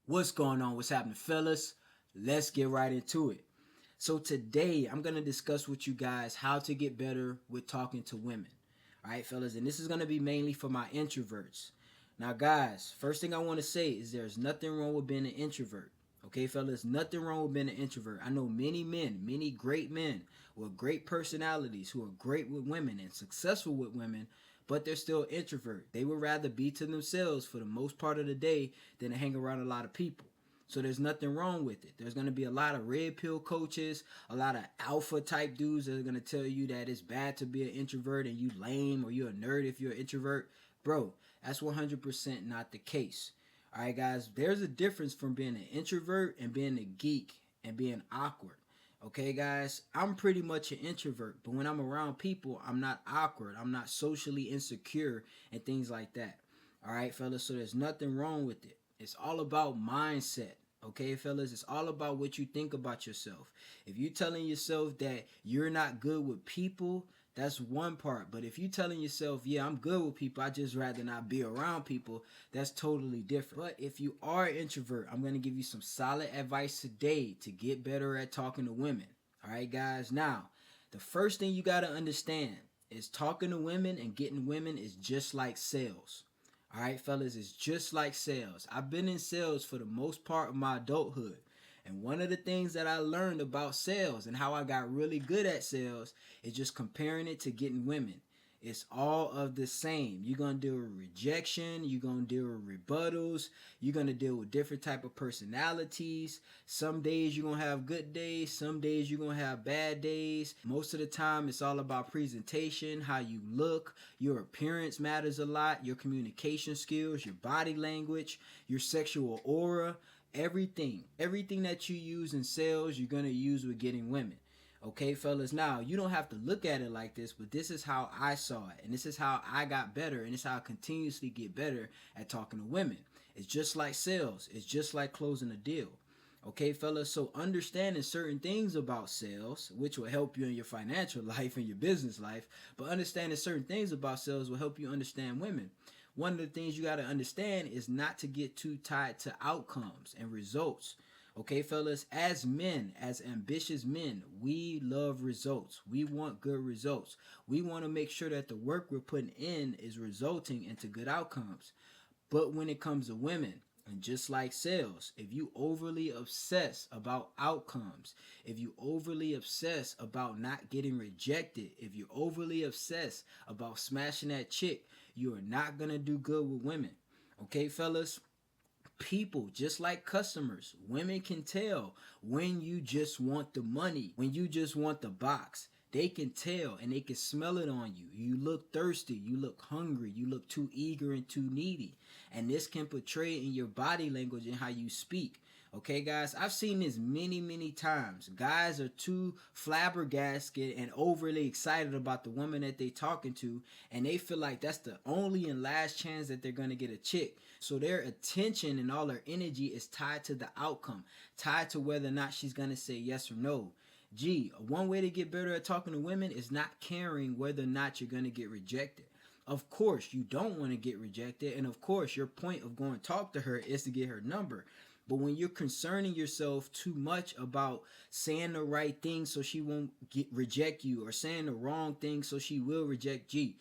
What's going on? What's happening, fellas? Let's get right into it. So today I'm gonna discuss with you guys how to get better with talking to women. All right, fellas, and this is gonna be mainly for my introverts. Now, guys, first thing I want to say is there's nothing wrong with being an introvert. Okay, fellas, nothing wrong with being an introvert. I know many men, many great men with great personalities who are great with women and successful with women, but they're still introvert. They would rather be to themselves for the most part of the day than to hang around a lot of people. So there's nothing wrong with it. There's going to be a lot of red pill coaches, a lot of alpha type dudes that are going to tell you that it's bad to be an introvert and you lame or you're a nerd if you're an introvert. Bro, that's 100% not the case. All right, guys, there's a difference from being an introvert and being a geek and being awkward. Okay, guys, I'm pretty much an introvert, but when I'm around people, I'm not awkward. I'm not socially insecure and things like that. All right, fellas, so there's nothing wrong with it. It's all about mindset. Okay, fellas, it's all about what you think about yourself. If you're telling yourself that you're not good with people, that's one part. But if you're telling yourself, yeah, I'm good with people, I just rather not be around people, that's totally different. But if you are an introvert, I'm going to give you some solid advice today to get better at talking to women. All right, guys. Now, the first thing you got to understand is talking to women and getting women is just like sales. All right, fellas, it's just like sales. I've been in sales for the most part of my adulthood. And one of the things that I learned about sales and how I got really good at sales is just comparing it to getting women. It's all of the same. You're going to deal with rejection. You're going to deal with rebuttals. You're going to deal with different type of personalities. Some days you're going to have good days. Some days you're going to have bad days. Most of the time it's all about presentation, how you look. Your appearance matters a lot. Your communication skills, your body language, your sexual aura. Everything that you use in sales, you're going to use with getting women. Okay, fellas, now you don't have to look at it like this, but this is how I saw it, and this is how I got better, and it's how I continuously get better at talking to women. It's just like sales, it's just like closing a deal. Okay, fellas, so understanding certain things about sales, which will help you in your financial life and your business life, but understanding certain things about sales will help you understand women. One of the things you got to understand is not to get too tied to outcomes and results. Okay, fellas, as men, as ambitious men, we love results. We want good results. We want to make sure that the work we're putting in is resulting into good outcomes. But when it comes to women, and just like sales, if you overly obsess about outcomes, if you overly obsess about not getting rejected, if you overly obsess about smashing that chick, you are not going to do good with women. Okay, fellas? People, just like customers, women can tell when you just want the money, when you just want the box. They can tell and they can smell it on you. You look thirsty, you look hungry, you look too eager and too needy. And this can portray in your body language and how you speak. Okay, guys, I've seen this many times. Guys are too flabbergasted and overly excited about the woman that they talking to, and they feel like that's the only and last chance that they're going to get a chick. So their attention and all their energy is tied to the outcome, tied to whether or not she's going to say yes or no. Gee, one way to get better at talking to women is not caring whether or not you're going to get rejected. Of course, you don't want to get rejected, and of course, your point of going to talk to her is to get her number. But when you're concerning yourself too much about saying the right thing so she won't reject you, or saying the wrong thing so she will reject you,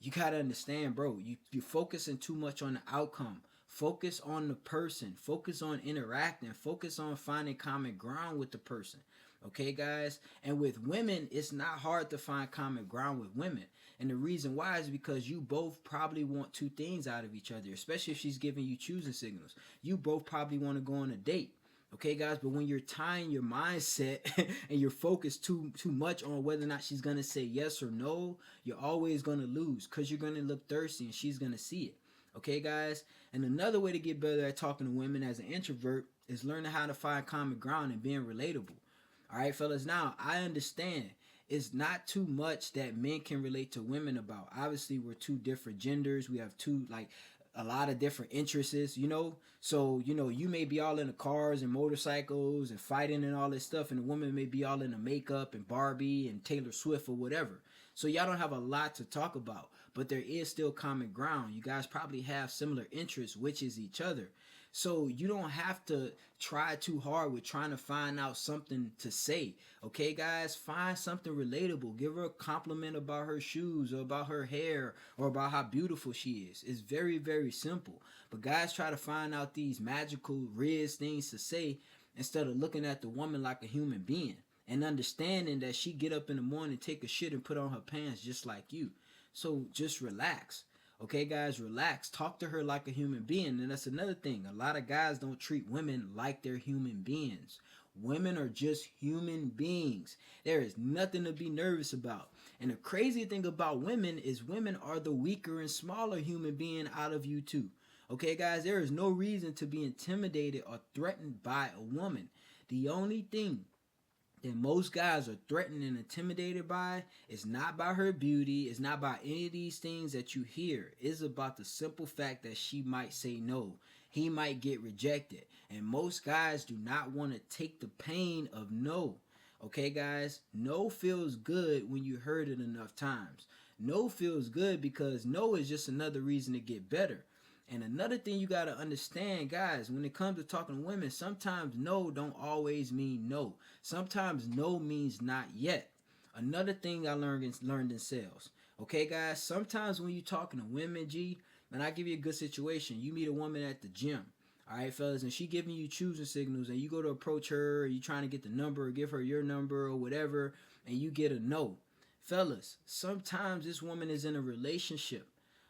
you gotta understand, bro. You're focusing too much on the outcome. Focus on the person. Focus on interacting. Focus on finding common ground with the person. Okay, guys? And with women, it's not hard to find common ground with women. And the reason why is because you both probably want two things out of each other, especially if she's giving you choosing signals. You both probably want to go on a date. Okay, guys, but when you're tying your mindset and you're focused too much on whether or not she's going to say yes or no, you're always going to lose because you're going to look thirsty and she's going to see it. Okay, guys? And another way to get better at talking to women as an introvert is learning how to find common ground and being relatable. All right, fellas, now I understand it's not too much that men can relate to women about. Obviously, we're two different genders. We have a lot of different interests, you know. So, you know, you may be all into cars and motorcycles and fighting and all this stuff, and the woman may be all into makeup and Barbie and Taylor Swift or whatever. So y'all don't have a lot to talk about, but there is still common ground. You guys probably have similar interests, which is each other. So you don't have to try too hard with trying to find out something to say. Okay, guys, find something relatable. Give her a compliment about her shoes or about her hair or about how beautiful she is. It's very, very simple. But guys try to find out these magical, riz things to say instead of looking at the woman like a human being and understanding that she get up in the morning, take a shit, and put on her pants just like you. So just relax. Okay, guys, relax. Talk to her like a human being. And that's another thing. A lot of guys don't treat women like they're human beings. Women are just human beings. There is nothing to be nervous about. And the crazy thing about women is women are the weaker and smaller human being out of you two. Okay, guys, there is no reason to be intimidated or threatened by a woman. The only thing that most guys are threatened and intimidated by is not by her beauty, it's not by any of these things that you hear. It's about the simple fact that she might say no. He might get rejected. And most guys do not want to take the pain of no. Okay, guys? No feels good when you heard it enough times. No feels good because no is just another reason to get better. And another thing you got to understand, guys, when it comes to talking to women, sometimes no don't always mean no. Sometimes no means not yet. Another thing I learned in sales. Okay, guys, sometimes when you're talking to women, G, and I give you a good situation. You meet a woman at the gym. All right, fellas, and she giving you choosing signals, and you go to approach her, or you trying to get the number, or give her your number, or whatever, and you get a no. Fellas, sometimes this woman is in a relationship.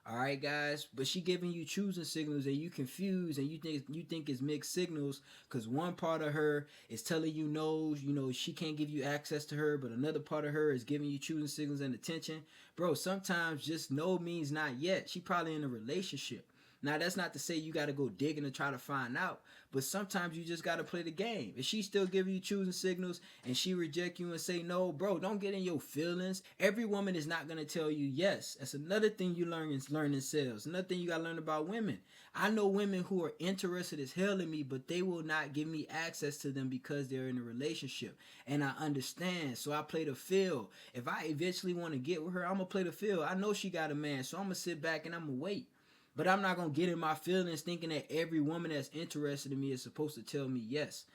All right, guys, but she giving you choosing signals and you confused and you think it's mixed signals because one part of her is telling you no, she can't give you access to her, but another part of her is giving you choosing signals and attention. Bro, sometimes just no means not yet. She probably in a relationship. Now, that's not to say you got to go digging to try to find out, but sometimes you just got to play the game. If she still giving you choosing signals and she reject you and say no, bro, don't get in your feelings. Every woman is not going to tell you yes. That's another thing you learn in sales. Another thing you got to learn about women. I know women who are interested as hell in me, but they will not give me access to them because they're in a relationship. And I understand, so I play the field. If I eventually want to get with her, I'm going to play the field. I know she got a man, so I'm going to sit back and I'm going to wait. But I'm not going to get in my feelings thinking that every woman that's interested in me is supposed to tell me yes.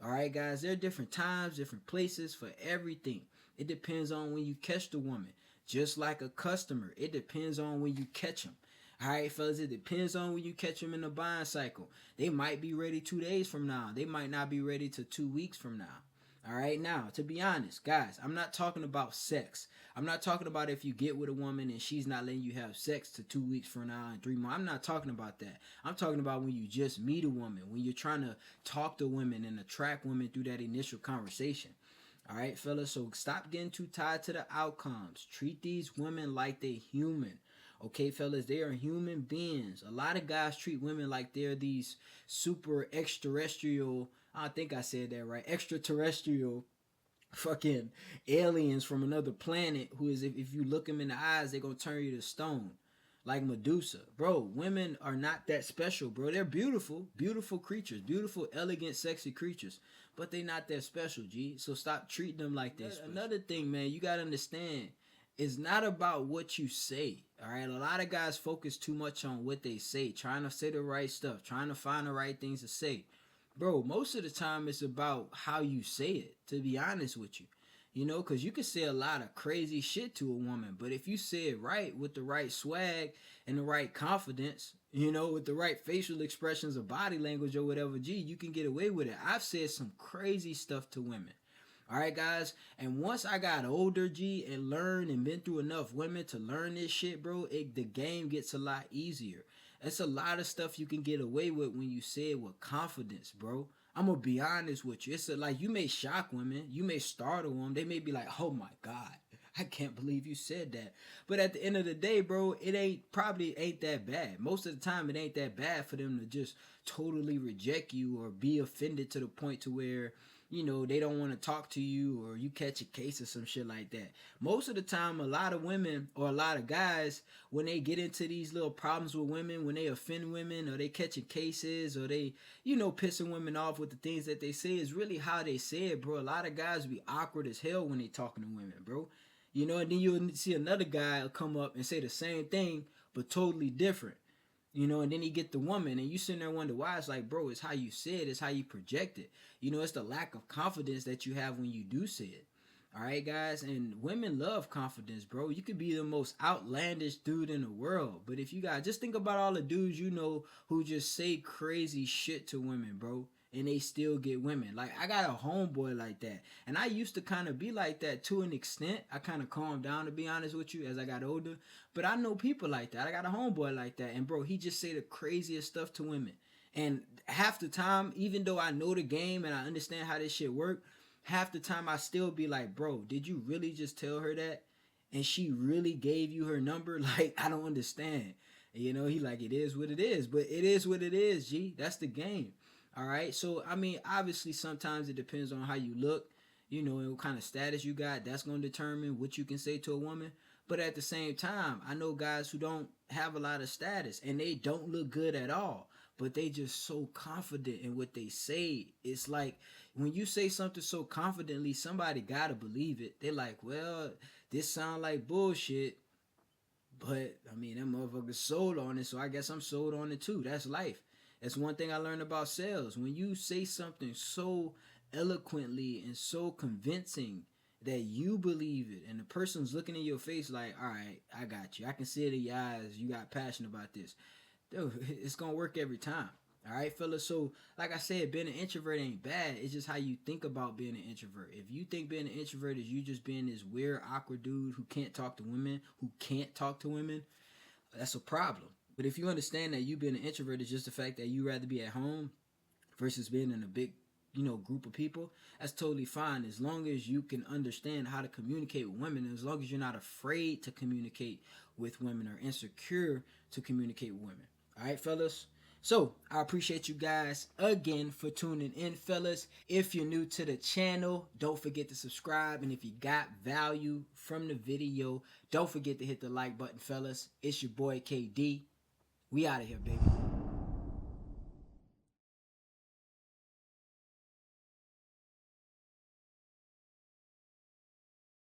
All right, guys, there are different times, different places for everything. It depends on when you catch the woman. Just like a customer, it depends on when you catch them. All right, fellas, it depends on when you catch them in the buying cycle. They might be ready 2 days from now. They might not be ready till 2 weeks from now. All right, now, to be honest, guys, I'm not talking about sex. I'm not talking about if you get with a woman and she's not letting you have sex to 2 weeks from now and 3 months. I'm not talking about that. I'm talking about when you just meet a woman, when you're trying to talk to women and attract women through that initial conversation. All right, fellas, so stop getting too tied to the outcomes. Treat these women like they're human. Okay, fellas, they are human beings. A lot of guys treat women like they're these super extraterrestrial, I think I said that right, extraterrestrial fucking aliens from another planet who is, if you look them in the eyes, they're going to turn you to stone. Like Medusa. Bro, women are not that special, bro. They're beautiful, beautiful creatures, beautiful, elegant, sexy creatures. But they're not that special, G. So stop treating them like that. Another thing, man, you got to understand, it's not about what you say. All right, a lot of guys focus too much on what they say, trying to say the right stuff, trying to find the right things to say. Bro, most of the time it's about how you say it, to be honest with you. Because you can say a lot of crazy shit to a woman, but if you say it right with the right swag and the right confidence, with the right facial expressions or body language or whatever, G, you can get away with it. I've said some crazy stuff to women. All right, guys. And once I got older, G, and learned and been through enough women to learn this shit, bro, the game gets a lot easier. It's a lot of stuff you can get away with when you say it with confidence, bro. I'm going to be honest with you. It's like you may shock women. You may startle them. They may be like, oh, my God. I can't believe you said that. But at the end of the day, bro, it probably ain't that bad. Most of the time, it ain't that bad for them to just totally reject you or be offended to the point to where, they don't want to talk to you or you catch a case or some shit like that. Most of the time, a lot of women or a lot of guys, when they get into these little problems with women, when they offend women or they catching cases or they, pissing women off with the things that they say, is really how they say it, bro. A lot of guys be awkward as hell when they talking to women, bro. And then you'll see another guy come up and say the same thing, but totally different. And then he get the woman, and you sitting there wonder why. It's like, bro, it's how you say it, it's how you project it. It's the lack of confidence that you have when you do say it. All right, guys, and women love confidence, bro. You could be the most outlandish dude in the world, but if you guys just think about all the dudes who just say crazy shit to women, bro, and they still get women. Like, I got a homeboy like that, and I used to kind of be like that to an extent. I kind of calmed down, to be honest with you, as I got older, but I know people like that. I got a homeboy like that, and bro, he just say the craziest stuff to women, and half the time, even though I know the game and I understand how this shit work, half the time I still be like, bro, did you really just tell her that? And she really gave you her number? Like, I don't understand. He like, it is what it is. But it is what it is, G. That's the game. All right? So, I mean, obviously, sometimes it depends on how you look, and what kind of status you got. That's going to determine what you can say to a woman. But at the same time, I know guys who don't have a lot of status, and they don't look good at all, but they just so confident in what they say. It's like, when you say something so confidently, somebody gotta believe it. They're like, well, this sound like bullshit, but I mean, that motherfucker sold on it, so I guess I'm sold on it too. That's life. That's one thing I learned about sales. When you say something so eloquently and so convincing that you believe it, and the person's looking in your face like, all right, I got you. I can see it in your eyes. You got passion about this. Dude, it's gonna work every time. All right, fellas. So, like I said, being an introvert ain't bad. It's just how you think about being an introvert. If you think being an introvert is you just being this weird, awkward dude who can't talk to women, that's a problem. But if you understand that you being an introvert is just the fact that you rather be at home versus being in a big, group of people, that's totally fine, as long as you can understand how to communicate with women, and as long as you're not afraid to communicate with women or insecure to communicate with women. All right, fellas. So, I appreciate you guys again for tuning in, fellas. If you're new to the channel, don't forget to subscribe. And if you got value from the video, don't forget to hit the like button, fellas. It's your boy KD. We out of here, baby.